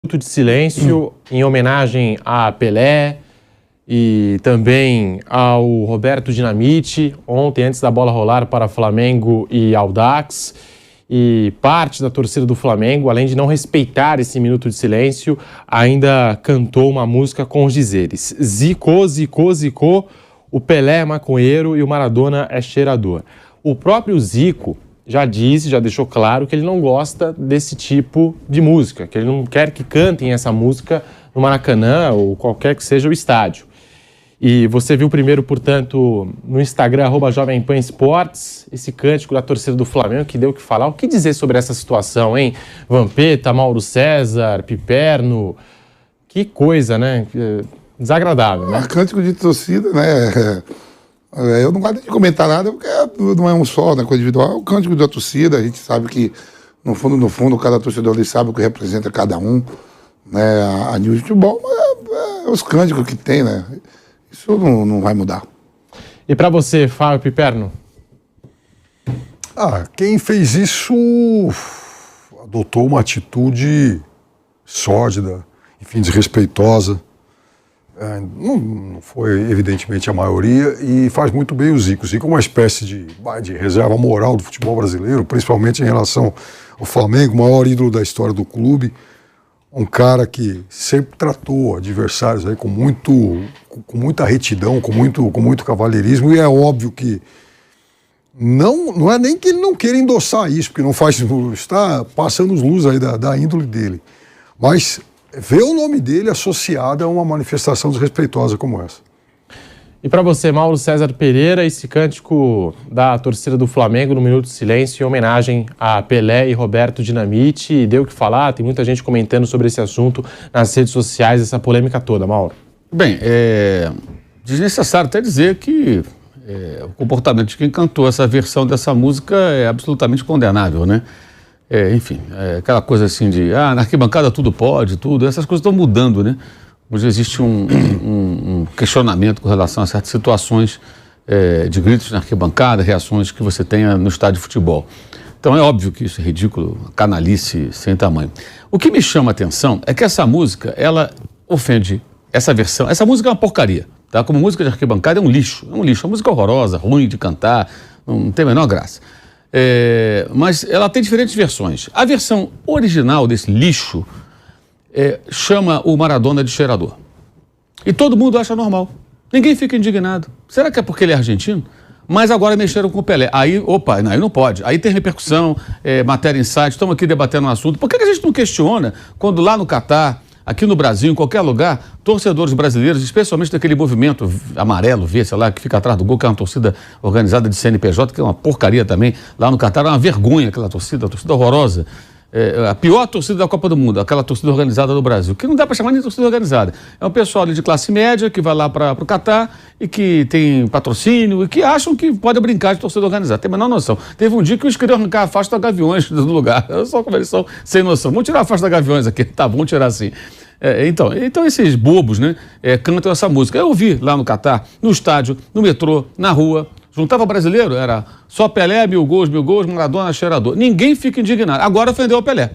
Minuto de silêncio em homenagem a Pelé e também ao Roberto Dinamite, ontem antes da bola rolar para Flamengo e Audax. E parte da torcida do Flamengo, além de não respeitar esse minuto de silêncio, ainda cantou uma música com os dizeres: Zico, Zico, Zico, o Pelé é maconheiro e o Maradona é cheirador. O próprio Zico já disse, já deixou claro que ele não gosta desse tipo de música, que ele não quer que cantem essa música no Maracanã ou qualquer que seja o estádio. E você viu primeiro, portanto, no Instagram, @Jovem Pan Esportes, esse cântico da torcida do Flamengo que deu o que falar. O que dizer sobre essa situação, hein? Vampeta, Mauro César, Piperno, que coisa, né? Desagradável, né? Cântico de torcida, né? Eu não gosto de comentar nada, porque não é um só, né, coisa individual, é o cântico da torcida. A gente sabe que, no fundo, cada torcedor ali sabe o que representa cada um, né, a nível de futebol, mas é os cânticos que tem, né? Isso não vai mudar. E para você, Fábio Piperno? Quem fez isso adotou uma atitude sórdida, enfim, desrespeitosa. Não foi, evidentemente, a maioria, e faz muito bem o Zico. O Zico é uma espécie de reserva moral do futebol brasileiro, principalmente em relação ao Flamengo, o maior ídolo da história do clube. Um cara que sempre tratou adversários aí com muita retidão, com muito cavalheirismo, e é óbvio que não é nem que ele não queira endossar isso, porque não faz, está passando os luz aí da índole dele, mas ver o nome dele associado a uma manifestação desrespeitosa como essa. E para você, Mauro César Pereira, esse cântico da torcida do Flamengo no Minuto de Silêncio em homenagem a Pelé e Roberto Dinamite, deu o que falar? Tem muita gente comentando sobre esse assunto nas redes sociais, essa polêmica toda, Mauro. Bem, é desnecessário até dizer que o comportamento de quem cantou essa versão dessa música é absolutamente condenável, né? Enfim, aquela coisa assim de, na arquibancada tudo pode, tudo, essas coisas estão mudando, né? Hoje existe um questionamento com relação a certas situações de gritos na arquibancada, reações que você tenha no estádio de futebol. Então é óbvio que isso é ridículo, canalice sem tamanho. O que me chama a atenção é que essa música, ela ofende, essa música é uma porcaria, tá? Como música de arquibancada é um lixo, é uma música horrorosa, ruim de cantar, não tem a menor graça. Mas ela tem diferentes versões. A versão original desse lixo chama o Maradona de cheirador. E todo mundo acha normal. Ninguém fica indignado. Será que é porque ele é argentino? Mas agora mexeram com o Pelé. Aí não pode. Aí tem repercussão, matéria em site, estamos aqui debatendo um assunto. Por que a gente não questiona quando lá no Catar, aqui no Brasil, em qualquer lugar, torcedores brasileiros, especialmente daquele movimento amarelo, sei lá, que fica atrás do gol, que é uma torcida organizada de CNPJ, que é uma porcaria também, lá no Catar, é uma vergonha aquela torcida horrorosa. A pior torcida da Copa do Mundo, aquela torcida organizada do Brasil, que não dá para chamar nem de torcida organizada. É um pessoal ali de classe média que vai lá para o Catar e que tem patrocínio e que acham que pode brincar de torcida organizada. Tem a menor noção. Teve um dia que eles queriam arrancar a faixa da Gaviões do lugar. Só como eles são sem noção. Vamos tirar a faixa da Gaviões aqui. Tá, vamos tirar assim. Então esses bobos, né, cantam essa música. Eu ouvi lá no Catar, no estádio, no metrô, na rua. Juntava brasileiro, era só Pelé, 1000 gols, Maradona, cheirador. Ninguém fica indignado. Agora ofendeu o Pelé.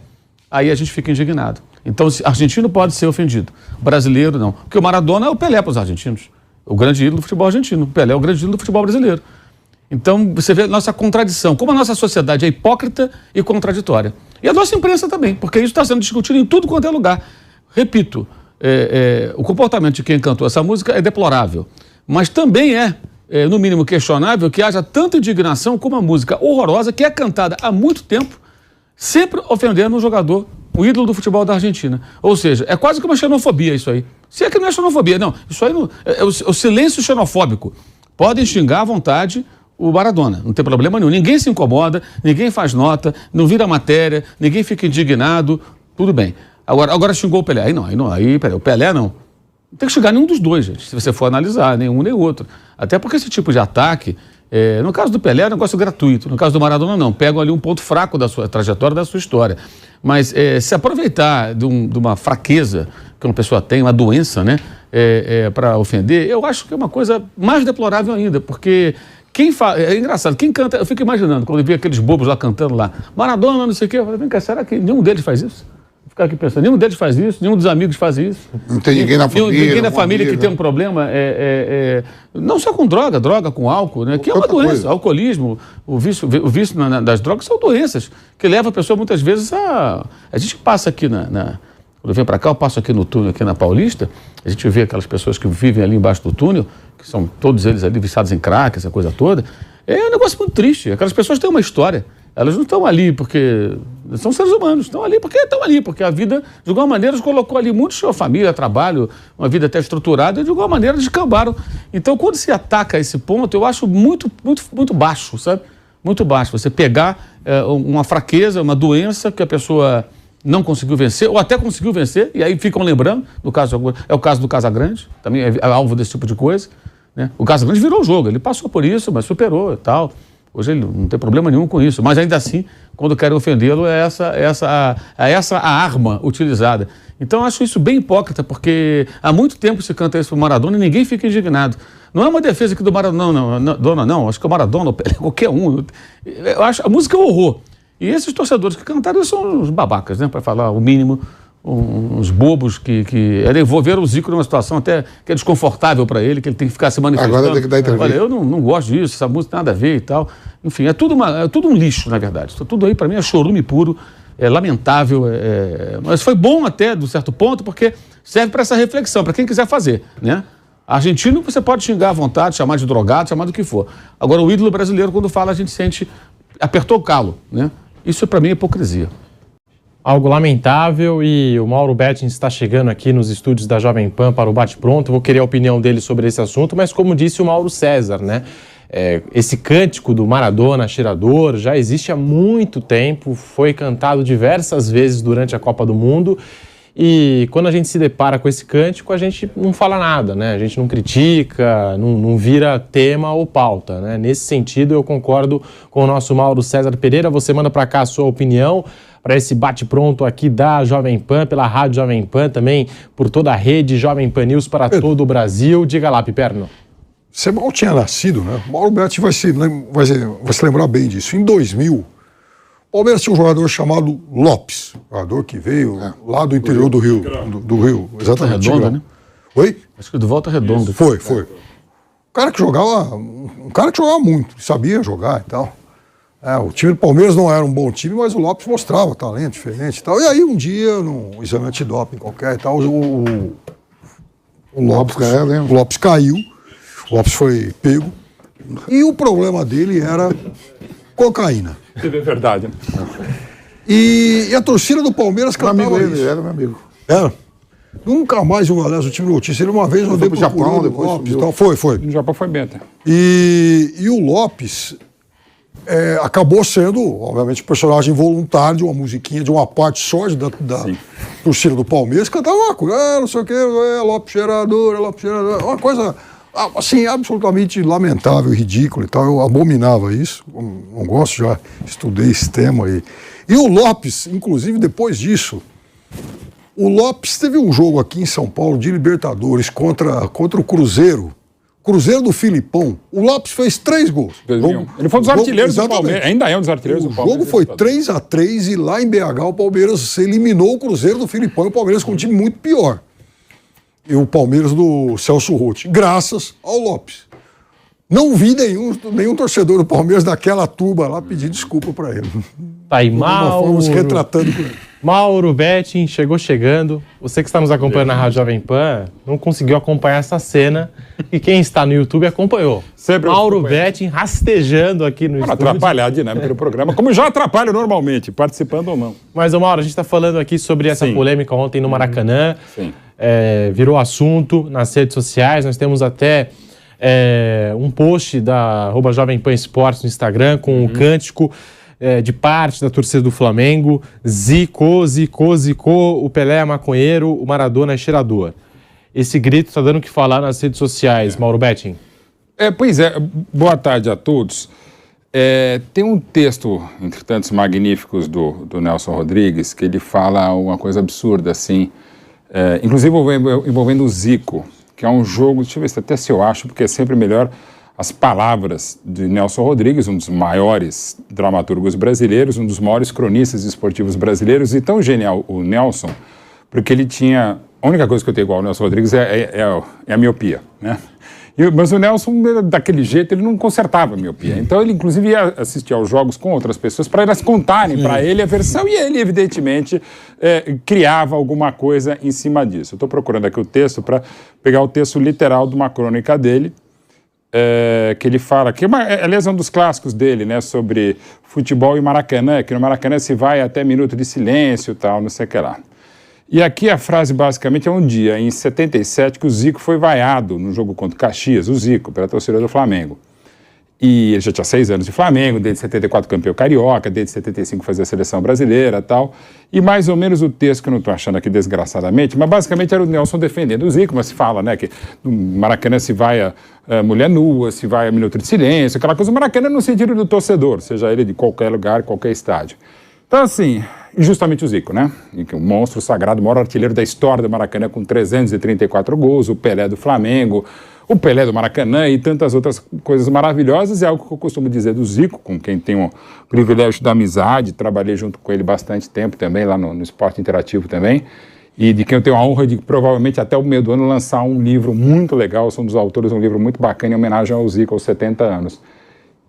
Aí a gente fica indignado. Então, argentino pode ser ofendido. Brasileiro, não. Porque o Maradona é o Pelé para os argentinos. O grande ídolo do futebol argentino. O Pelé é o grande ídolo do futebol brasileiro. Então, você vê a nossa contradição. Como a nossa sociedade é hipócrita e contraditória. E a nossa imprensa também, porque isso está sendo discutido em tudo quanto é lugar. Repito, o comportamento de quem cantou essa música é deplorável. Mas também no mínimo questionável que haja tanta indignação com uma música horrorosa que é cantada há muito tempo, sempre ofendendo um jogador, o ídolo do futebol da Argentina. Ou seja, é quase que uma xenofobia isso aí. Se é que não é xenofobia, não. Isso aí é o silêncio xenofóbico. Podem xingar à vontade o Maradona, não tem problema nenhum. Ninguém se incomoda, ninguém faz nota, não vira matéria, ninguém fica indignado, tudo bem. Agora xingou o Pelé. Peraí, o Pelé não. Não tem que xingar nenhum dos dois, gente, se você for analisar, nenhum nem outro. Até porque esse tipo de ataque, no caso do Pelé é um negócio gratuito, no caso do Maradona não, pegam ali um ponto fraco da sua trajetória, da sua história. Mas se aproveitar de uma fraqueza que uma pessoa tem, uma doença, né, para ofender, eu acho que é uma coisa mais deplorável ainda, porque é engraçado, quem canta, eu fico imaginando, quando eu vi aqueles bobos lá cantando lá, Maradona, não sei o quê, eu falei, vem cá, será que nenhum deles faz isso? ficar aqui pensando, nenhum deles faz isso, nenhum dos amigos faz isso. Não tem ninguém na família. Ninguém na família que tem um problema, não só com droga com álcool, né? Que é uma doença. Coisa. Alcoolismo, o vício das drogas são doenças que levam a pessoa muitas vezes a... A gente passa aqui quando eu venho para cá, eu passo aqui no túnel, aqui na Paulista, a gente vê aquelas pessoas que vivem ali embaixo do túnel, que são todos eles ali viciados em crack, essa coisa toda. É um negócio muito triste. Aquelas pessoas têm uma história. Elas não estão ali porque... São seres humanos. Estão ali porque a vida, de alguma maneira, os colocou ali muito sua família, trabalho, uma vida até estruturada, e de alguma maneira descambaram. Então, quando se ataca esse ponto, eu acho muito, muito, muito baixo, sabe? Muito baixo. Você pegar uma fraqueza, uma doença que a pessoa não conseguiu vencer, ou até conseguiu vencer, e aí ficam lembrando, no caso, é o caso do Casagrande, também é alvo desse tipo de coisa, né? O Casagrande virou o jogo, ele passou por isso, mas superou e tal. Hoje ele não tem problema nenhum com isso, mas ainda assim, quando querem ofendê-lo, é essa a arma utilizada. Então eu acho isso bem hipócrita, porque há muito tempo se canta isso para o Maradona e ninguém fica indignado. Não é uma defesa aqui do Maradona, não, acho que o Maradona, qualquer um. Eu acho, a música é um horror. E esses torcedores que cantaram são os babacas, né, para falar o mínimo, uns bobos que envolveram o Zico numa situação até que é desconfortável para ele, que ele tem que ficar se manifestando. Agora tem que dar entrevista. Olha, eu não gosto disso, essa música tem nada a ver e tal. Enfim, é tudo um lixo, na verdade. Tudo aí, para mim, é chorume puro, é lamentável, mas foi bom até, de um certo ponto, porque serve para essa reflexão, para quem quiser fazer, né? Argentino, você pode xingar à vontade, chamar de drogado, chamar do que for. Agora, o ídolo brasileiro, quando fala, a gente sente, apertou o calo, né? Isso, para mim, é hipocrisia. Algo lamentável, e o Mauro Betting está chegando aqui nos estúdios da Jovem Pan para o Bate-Pronto. Vou querer a opinião dele sobre esse assunto, mas como disse o Mauro César, né? Esse cântico do Maradona cheirador já existe há muito tempo, foi cantado diversas vezes durante a Copa do Mundo, e quando a gente se depara com esse cântico, a gente não fala nada, né? A gente não critica, não vira tema ou pauta, né? Nesse sentido, eu concordo com o nosso Mauro César Pereira. Você manda para cá a sua opinião para esse bate-pronto aqui da Jovem Pan, pela Rádio Jovem Pan, também por toda a rede Jovem Pan News para todo o Brasil. Diga lá, Piperno. Você mal tinha nascido, né? O Mauro Betting vai se lembrar bem disso. Em 2000, o Palmeiras tinha um jogador chamado Lopes, jogador que veio lá do interior do Rio. Do Rio, exatamente. Volta Redonda, né? Oi? Acho que do Volta Redonda. Foi. Um cara que jogava muito, sabia jogar e tal. O time do Palmeiras não era um bom time, mas o Lopes mostrava talento diferente e tal. E aí um dia, num exame antidoping qualquer e tal, o Lopes caiu, o Lopes foi pego, e o problema dele era cocaína. É verdade. E a torcida do Palmeiras cantava isso. Ele era meu amigo. Era. Nunca mais o time notícia. Ele uma vez andei pro Japão, depois Lopes, tal. Foi. No Japão foi bem até. E o Lopes acabou sendo, obviamente, um personagem voluntário de uma musiquinha, de uma parte só da torcida do Palmeiras, cantava uma coisa, não sei o que, Lopes cheirador, uma coisa, assim, absolutamente lamentável, ridícula e tal. Eu abominava isso, não gosto, já estudei esse tema aí. E o Lopes, inclusive, depois disso, o Lopes teve um jogo aqui em São Paulo de Libertadores contra o Cruzeiro do Filipão. O Lopes fez 3 gols. Ele foi um dos artilheiros do Palmeiras. Ainda é um dos artilheiros do Palmeiras. O jogo foi 3-3 e lá em BH o Palmeiras eliminou o Cruzeiro do Filipão, e o Palmeiras com um time muito pior. E o Palmeiras do Celso Roth, graças ao Lopes. Não vi nenhum torcedor do Palmeiras daquela turba lá pedir desculpa para ele. Tá aí, Mauro. Se retratando com ele. Mauro Betting chegando. Você que está nos acompanhando na Rádio Jovem Pan não conseguiu acompanhar essa cena, e quem está no YouTube acompanhou. Sempre Mauro Betting rastejando aqui no estúdio. Para atrapalhar a dinâmica do programa, como já atrapalha normalmente, participando ou não. Mas, Mauro, a gente está falando aqui sobre essa polêmica ontem no Maracanã. Sim. Virou assunto nas redes sociais. Nós temos até um post da @Jovem Pan Esportes no Instagram com um cântico de parte da torcida do Flamengo: Zico, o Pelé é maconheiro, o Maradona é cheirador. Esse grito está dando o que falar nas redes sociais, Mauro Betting. Pois é, boa tarde a todos. Tem um texto, entre tantos magníficos, do Nelson Rodrigues, que ele fala uma coisa absurda, assim, inclusive envolvendo o Zico, que é um jogo, deixa eu ver até se eu acho, porque é sempre melhor as palavras de Nelson Rodrigues, um dos maiores dramaturgos brasileiros, um dos maiores cronistas esportivos brasileiros, e tão genial o Nelson, porque ele tinha... A única coisa que eu tenho igual ao Nelson Rodrigues é a miopia, né? Mas o Nelson, daquele jeito, ele não consertava a miopia. Então, ele, inclusive, ia assistir aos jogos com outras pessoas para elas contarem para ele a versão, e ele, evidentemente, criava alguma coisa em cima disso. Eu estou procurando aqui o texto para pegar o texto literal de uma crônica dele, que ele fala, que aliás é um dos clássicos dele, né, sobre futebol e Maracanã, que no Maracanã se vai até minuto de silêncio e tal, não sei o que lá. E aqui a frase basicamente é um dia, em 77, que o Zico foi vaiado no jogo contra o Caxias, o Zico, pela torcida do Flamengo. E ele já tinha 6 anos de Flamengo, desde 74 campeão carioca, desde 75 fazia a seleção brasileira e tal. E mais ou menos o texto, que eu não estou achando aqui desgraçadamente, mas basicamente era o Nelson defendendo o Zico, mas se fala, né, que no Maracanã se vai a mulher nua, se vai a minuto de silêncio, aquela coisa. O Maracanã no sentido do torcedor, seja ele de qualquer lugar, qualquer estádio. Então, assim, injustamente o Zico, né? O monstro sagrado, o maior artilheiro da história do Maracanã, com 334 gols, o Pelé do Flamengo, o Pelé do Maracanã e tantas outras coisas maravilhosas. É algo que eu costumo dizer do Zico, com quem tenho o privilégio da amizade, trabalhei junto com ele bastante tempo também, lá no Esporte Interativo também, e de quem eu tenho a honra de, provavelmente, até o meio do ano, lançar um livro muito legal. Sou um dos autores de um livro muito bacana em homenagem ao Zico, aos 70 anos.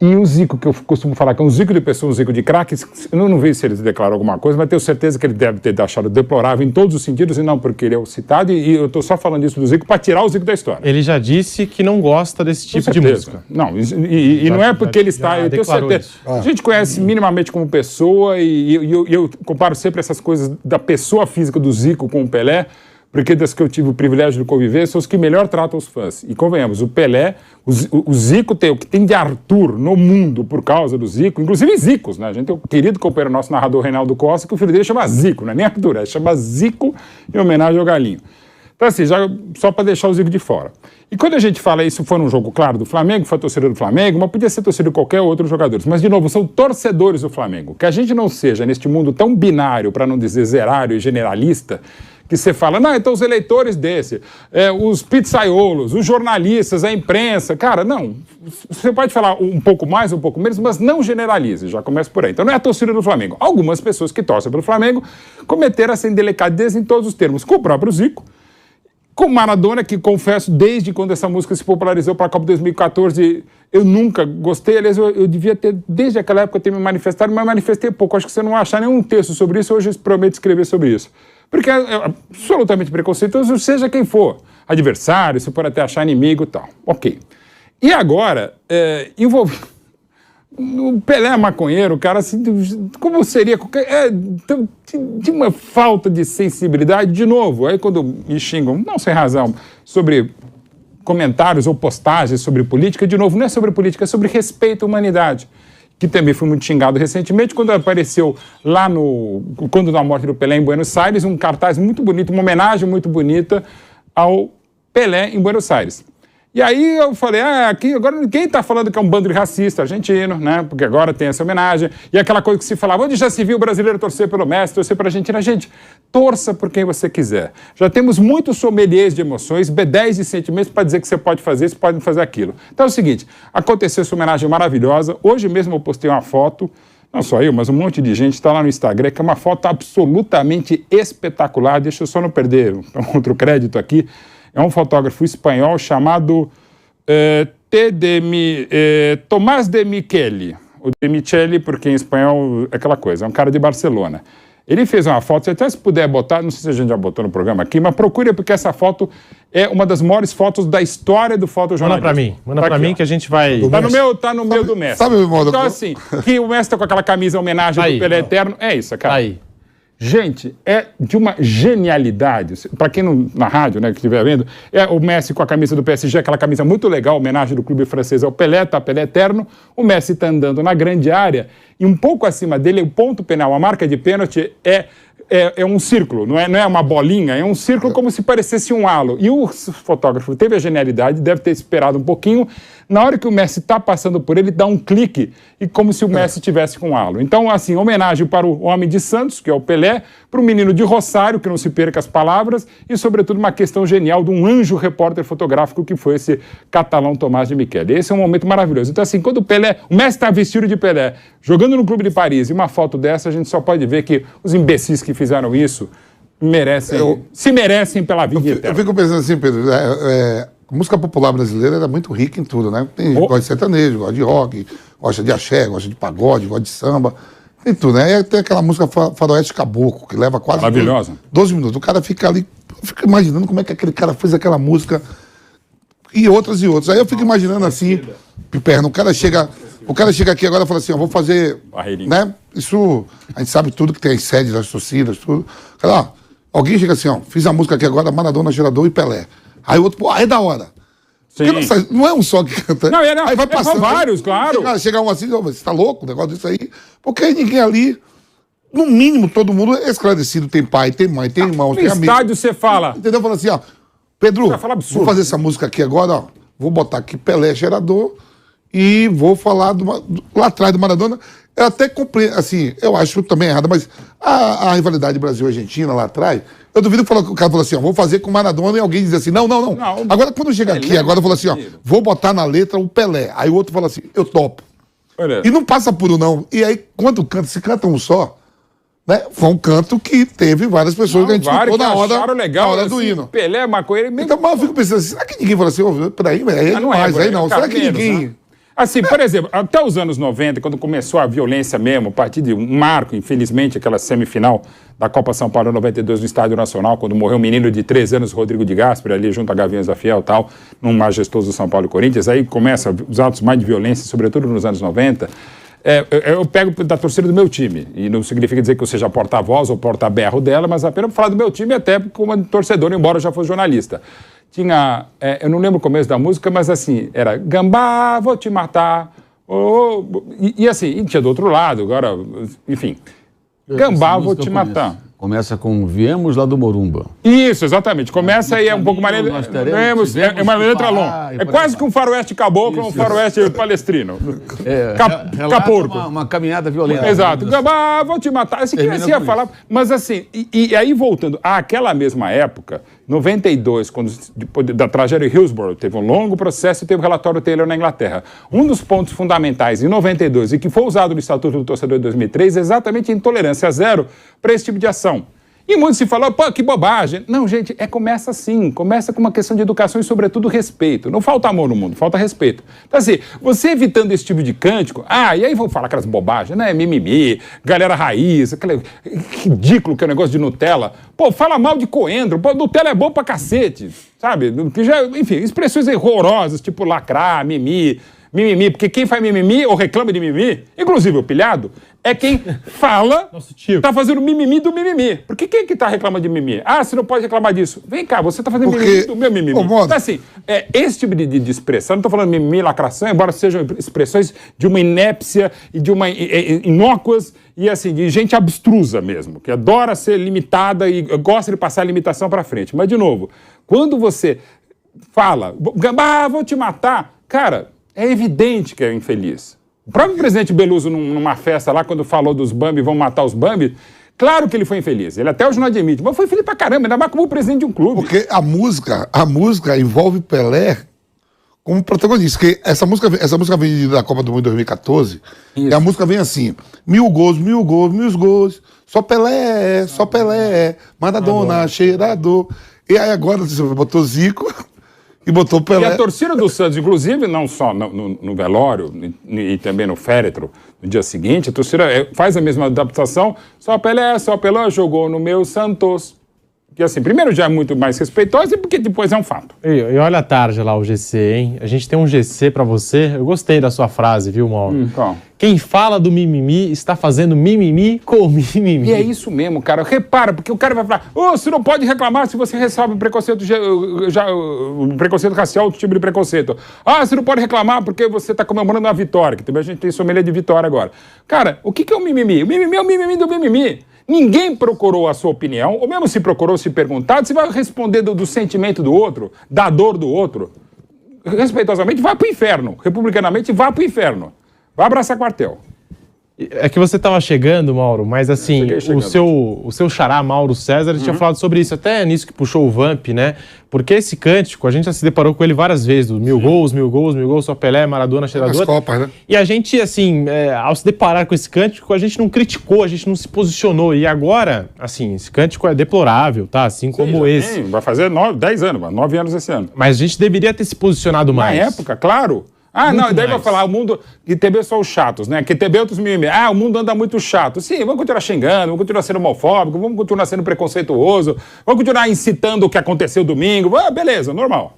E o Zico, que eu costumo falar que é um Zico de pessoa, um Zico de craque, eu não vi se ele declarou alguma coisa, mas tenho certeza que ele deve ter achado deplorável em todos os sentidos, e não porque ele é o citado, e eu estou só falando isso do Zico para tirar o Zico da história. Ele já disse que não gosta desse tipo de música. Não, e não é porque ele está... Eu tenho certeza. A gente conhece minimamente como pessoa, e eu comparo sempre essas coisas da pessoa física do Zico com o Pelé, porque das que eu tive o privilégio de conviver, são os que melhor tratam os fãs. E convenhamos, o Pelé, o Zico tem o que tem de Arthur no mundo por causa do Zico, inclusive Zicos, né? A gente tem o querido companheiro nosso narrador Reinaldo Costa, que o filho dele chama Zico, não é nem Arthur, ele chama Zico em homenagem ao Galinho. Então, assim, só para deixar o Zico de fora. E quando a gente fala isso, foi num jogo, claro, do Flamengo, foi a torcida do Flamengo, mas podia ser torcida de qualquer outro jogador. Mas, de novo, são torcedores do Flamengo. Que a gente não seja, neste mundo tão binário, para não dizer zerário e generalista, que você fala, não, então os eleitores os pizzaiolos, os jornalistas, a imprensa, cara, não, você pode falar um pouco mais, um pouco menos, mas não generalize, já começa por aí. Então não é a torcida do Flamengo. Algumas pessoas que torcem pelo Flamengo cometeram essa indelicadeza em todos os termos, com o próprio Zico, com Maradona, que confesso, desde quando essa música se popularizou para a Copa 2014, eu nunca gostei. Aliás, eu devia ter, desde aquela época, ter me manifestado, mas manifestei pouco. Acho que você não vai achar nenhum texto sobre isso, hoje eu prometo escrever sobre isso. Porque é absolutamente preconceituoso, seja quem for. Adversário, você pode até achar inimigo e tal. Ok. E agora, o Pelé maconheiro, cara, assim, como seria? De uma falta de sensibilidade, de novo. Aí quando me xingam, não sem razão, sobre comentários ou postagens sobre política, de novo, não é sobre política, é sobre respeito à humanidade. Que também foi muito xingado recentemente, quando apareceu lá quando da morte do Pelé em Buenos Aires, um cartaz muito bonito, uma homenagem muito bonita ao Pelé em Buenos Aires. E aí eu falei, aqui agora quem está falando que é um bando de racista argentino, né? Porque agora tem essa homenagem. E aquela coisa que se falava, onde já se viu o brasileiro torcer pelo Messi, torcer para a Argentina? Gente, torça por quem você quiser. Já temos muitos sommeliers de emoções, B10 de sentimentos para dizer que você pode fazer isso, pode fazer aquilo. Então é o seguinte, aconteceu essa homenagem maravilhosa. Hoje mesmo eu postei uma foto, não só eu, mas um monte de gente está lá no Instagram, que é uma foto absolutamente espetacular. Deixa eu só não perder outro crédito aqui. É um fotógrafo espanhol chamado Tomás de Micheli. O de Micheli, porque em espanhol é aquela coisa, é um cara de Barcelona. Ele fez uma foto, até se puder botar, não sei se a gente já botou no programa aqui, mas procure, porque essa foto é uma das maiores fotos da história do fotojornalismo. Manda pra mim que a gente vai... Tá no meu do Messi. Sabe o modo... Então assim, que o Messi tá com aquela camisa em homenagem do Pelé Eterno, é isso, cara. Aí. Gente, é de uma genialidade. Para quem não, na rádio, né, que estiver vendo, é o Messi com a camisa do PSG, aquela camisa muito legal, homenagem do clube francês ao Pelé, tá Pelé Eterno. O Messi tá andando na grande área e um pouco acima dele, o ponto penal, a marca de pênalti é é um círculo, não é uma bolinha, é um círculo como se parecesse um halo. E o fotógrafo teve a genialidade, deve ter esperado um pouquinho, na hora que o Messi está passando por ele, dá um clique, e como se o Messi tivesse com um halo. Então, assim, homenagem para o homem de Santos, que é o Pelé, para o menino de Rosário, que não se perca as palavras, e, sobretudo, uma questão genial de um anjo repórter fotográfico que foi esse catalão Tomás de Michele. Esse é um momento maravilhoso. Então, assim, quando o Messi está vestido de Pelé, jogando no Clube de Paris, e uma foto dessa, a gente só pode ver que os imbecis que fizeram isso se merecem pela vida eterna. Eu fico pensando assim, Pedro, a música popular brasileira era muito rica em tudo, né? Tem gosta de sertanejo, gosta de rock, gosta de axé, gosta de pagode, gosta de samba, tem tudo, né? Aí tem aquela música Faroeste Caboclo, que leva quase 12 minutos. O cara fica ali, fica imaginando como é que aquele cara fez aquela música e outras. Aí eu fico imaginando assim, Piperno, o cara chega aqui agora e fala assim, eu vou fazer, né? Isso, a gente sabe tudo que tem as sedes das torcidas, tudo. Cara, alguém chega assim, ó, fiz a música aqui agora, Maradona, Gerador e Pelé. Aí o outro, pô, é da hora. Não é um só que canta. Não, aí vai passando. São vários, claro. Chega um assim, você tá louco, o negócio disso aí. Porque aí ninguém ali, no mínimo, todo mundo é esclarecido. Tem pai, tem mãe, tem irmãos, tem amigos. No estádio você fala. Entendeu? Fala assim, ó, Pedro, vou fazer essa música aqui agora, ó. Vou botar aqui Pelé, Gerador e vou falar lá atrás do Maradona. Eu até compreendo, assim, eu acho também errado, mas a rivalidade Brasil-Argentina lá atrás, eu duvido que o cara falou assim, ó, vou fazer com o Maradona e alguém diz assim, não. Agora quando chega aqui, agora eu falo assim, ó, vou botar na letra o Pelé. Aí o outro fala assim, eu topo. E não passa por um não. E aí, quando canta, se canta um só, né? Foi um canto que teve várias pessoas que a gente escutou na hora do hino. Pelé, maconheiro... Então, mas eu fico pensando, será que ninguém fala assim, peraí, será que ninguém... Né? Assim, por exemplo, até os anos 90, quando começou a violência mesmo, a partir de um marco, infelizmente, aquela semifinal da Copa São Paulo 92 no Estádio Nacional, quando morreu um menino de 3 anos, Rodrigo de Gasperi, ali junto a Gaviões da Fiel e tal, num majestoso São Paulo e Corinthians, aí começa os atos mais de violência, sobretudo nos anos 90. Eu pego da torcida do meu time, e não significa dizer que eu seja porta-voz ou porta-berro dela, mas apenas falar do meu time, até como torcedor, embora eu já fosse jornalista. Tinha, eu não lembro o começo da música, mas assim, era Gambá, vou te matar, e assim, e tinha do outro lado, agora, enfim, Gambá, vou te matar. Começa com Viemos lá do Morumba. Isso, exatamente. Começa aí, é um pouco mais... É uma letra longa. É quase que um faroeste caboclo, um faroeste palestrino. Caporco. Uma caminhada violenta. Exato. Gambá, vou te matar. Assim, que ia falar. Mas assim, e aí voltando àquela mesma época, 92, quando da tragédia em Hillsborough, teve um longo processo e teve o relatório Taylor na Inglaterra. Um dos pontos fundamentais em 92 e que foi usado no Estatuto do Torcedor em 2003 é exatamente a intolerância zero para esse tipo de ação. E muito se falou, pô, que bobagem. Não, gente, começa assim, começa com uma questão de educação e, sobretudo, respeito. Não falta amor no mundo, falta respeito. Então, assim, você evitando esse tipo de cântico, e aí vão falar aquelas bobagens, né, mimimi, galera raiz, aquele ridículo que é o negócio de Nutella. Pô, fala mal de coentro, pô, Nutella é bom pra cacete, sabe? Que já, enfim, expressões horrorosas, tipo lacrar, mimimi, porque quem faz mimimi ou reclama de mimimi, inclusive o pilhado, é quem fala, tá fazendo mimimi do mimimi. Porque quem que tá reclamando de mimimi? Você não pode reclamar disso. Vem cá, você tá fazendo mimimi do meu mimimi. Então, assim, esse tipo de expressão, não tô falando mimimi, lacração, embora sejam expressões de uma inépcia e de uma inócuas e, assim, de gente abstrusa mesmo, que adora ser limitada e gosta de passar a limitação pra frente. Mas, de novo, quando você fala, vou te matar, cara... É evidente que é infeliz. O próprio presidente Beluso, numa festa lá, quando falou dos Bambi, vão matar os Bambi, claro que ele foi infeliz. Ele até hoje não admite, mas foi infeliz pra caramba, ainda mais como presidente de um clube. Porque a música envolve Pelé como protagonista. Porque essa música vem da Copa do Mundo de 2014, isso. E a música vem assim, 1000 gols, 1000 gols, só Pelé, Maradona, cheirador. E aí agora você botou Zico... E botou Pelé. E a torcida do Santos, inclusive, não só no velório e também no féretro, no dia seguinte, a torcida faz a mesma adaptação. Só Pelé jogou no meu Santos. Que assim, primeiro já é muito mais respeitoso e porque depois é um fato. E olha a tarde lá, o GC, hein? A gente tem um GC pra você. Eu gostei da sua frase, viu, Mauro? Quem fala do mimimi está fazendo mimimi com mimimi. E é isso mesmo, cara. Repara, porque o cara vai falar, você não pode reclamar se você recebe preconceito racial, outro tipo de preconceito. Você não pode reclamar porque você está comemorando uma vitória, que também a gente tem sommelier de vitória agora. Cara, o que é o mimimi? O mimimi é o mimimi do mimimi. Ninguém procurou a sua opinião, ou mesmo se procurou se perguntar, você vai responder do sentimento do outro, da dor do outro. Respeitosamente, vá para o inferno. Republicanamente, vá para o inferno. Vá abraçar quartel. É que você estava chegando, Mauro, mas assim, o seu xará, Mauro César, tinha falado sobre isso, até nisso que puxou o Vamp, né? Porque esse cântico, a gente já se deparou com ele várias vezes, do 1000 gols, 1000 gols, 1000 gols, só Pelé, Maradona, Cheirador. Nas Copas, né? E a gente, assim, ao se deparar com esse cântico, a gente não criticou, a gente não se posicionou. E agora, assim, esse cântico é deplorável, tá? Assim como esse. Sim, vai fazer 10 anos, 9 anos esse ano. Mas a gente deveria ter se posicionado mais. Na época, claro. Não, e daí vai falar, o mundo, que TB são os chatos, né? Que TB é outros mimimi. O mundo anda muito chato. Sim, vamos continuar xingando, vamos continuar sendo homofóbico, vamos continuar sendo preconceituoso, vamos continuar incitando o que aconteceu domingo. Beleza, normal.